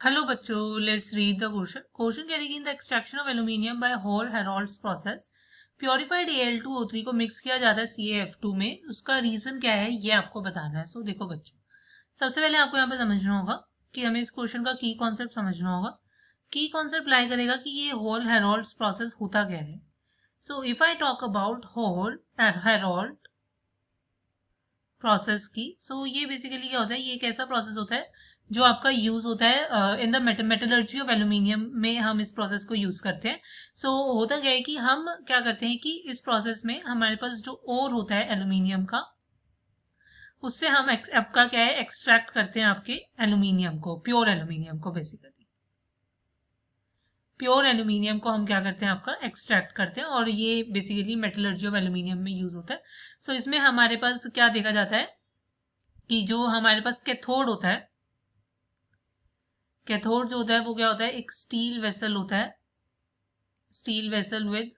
Hello बच्चों, let's read the question. Question कह रही है in the extraction of aluminium by Hall Heroult's process purified Al2O3 को mix किया जाता है CaF2 में। उसका रीजन क्या है ये आपको बताना है। सो देखो बच्चों, सबसे पहले आपको यहाँ पे समझना होगा कि हमें इस क्वेश्चन का की कॉन्सेप्ट समझना होगा। की कॉन्सेप्ट लाई करेगा कि ये होल हेरोल्ड्स प्रोसेस होता क्या है। So if I talk about Hall Heroult process की, ये बेसिकली क्या होता है, ये एक ऐसा प्रोसेस होता है जो आपका यूज होता है in the metallurgy of aluminium में। हम इस प्रोसेस को यूज करते हैं। होता क्या है कि हम क्या करते हैं कि इस प्रोसेस में हमारे पास जो ओर होता है एल्यूमिनियम का, उससे हम आपका क्या है एक्सट्रैक्ट करते हैं आपके एल्यूमिनियम को, प्योर एल्यूमिनियम को। बेसिकली प्योर एल्यूमिनियम को हम क्या करते हैं, आपका एक्सट्रैक्ट करते हैं, और ये बेसिकली मेटलर्जी ऑफ एल्यूमिनियम में यूज होता है। इसमें हमारे पास क्या देखा जाता है कि जो हमारे पास कैथोड होता है, कैथोड जो होता है वो क्या होता है, एक स्टील वेसल होता है, steel vessel with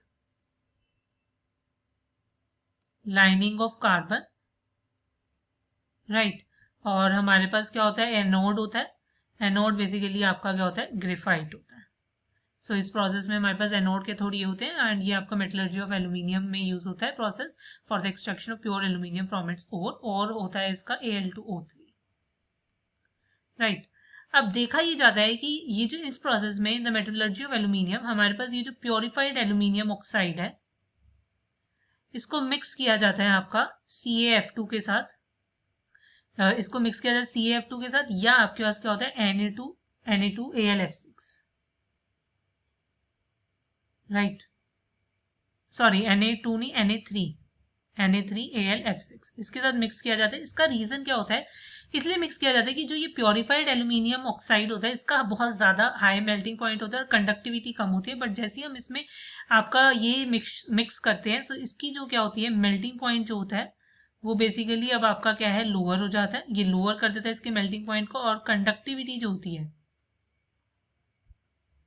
lining of carbon, right. और हमारे पास क्या होता है, एनोड होता है। एनोड बेसिकली आपका क्या होता है, ग्रेफाइट होता है। इस प्रोसेस में हमारे पास एनोड के थोड़ी ये होते हैं, एंड ये आपका मेटलर्जी ऑफ एल्यूमिनियम में यूज होता है process for the extraction of pure aluminium from its ore, और होता है इसका Al2O3, राइट। अब देखा ये जाता है कि ये जो इस प्रोसेस में in the metallurgy of aluminium हमारे पास ये जो प्योरिफाइड एल्यूमिनियम ऑक्साइड है, इसको मिक्स किया जाता है आपका CaF2 के साथ। इसको मिक्स किया जाता है CaF2 के साथ, या आपके पास क्या होता है Na2AlF6, राइट। सॉरी, Na2 नहीं, Na3AlF6 इसके साथ मिक्स किया जाता है। इसका रीजन क्या होता है, इसलिए मिक्स किया जाता है कि जो ये प्योरिफाइड एल्यूमिनियम ऑक्साइड होता है इसका बहुत ज्यादा हाई मेल्टिंग पॉइंट होता है और कंडक्टिविटी कम होती है। बट जैसे ही हम इसमें आपका ये मिक्स करते हैं, इसकी जो क्या होती है मेल्टिंग पॉइंट जो होता है वो बेसिकली अब आपका क्या है, लोअर हो जाता है। ये लोअर कर देता है इसके मेल्टिंग पॉइंट को, और कंडक्टिविटी जो होती है,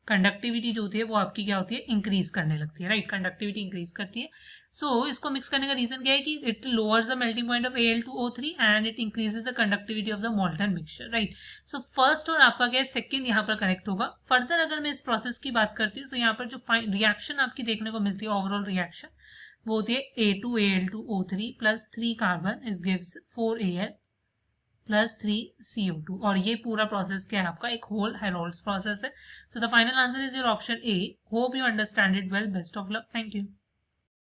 कंडक्टिविटी जो होती है वो आपकी क्या होती है, इंक्रीज करने लगती है, राइट। कंडक्टिविटी इंक्रीज करती है। इसको मिक्स करने का रीजन क्या है कि it lowers the melting point of Al2O3 and it increases the conductivity of the molten mixture, right. First और आपका क्या है, सेकंड यहाँ पर कनेक्ट होगा। फर्दर अगर मैं इस प्रोसेस की बात करती हूँ, यहाँ पर जो रिएक्शन आपकी देखने को मिलती है, ओवरऑल रिएक्शन वो होती है A2Al2O3 plus 3 carbon is gives 4Al plus 3CO2, और ये पूरा प्रोसेस क्या है आपका, एक होल हेरोल्ड्स प्रोसेस है। The final answer is your option A. Hope you understand it well. Best of luck. Thank you.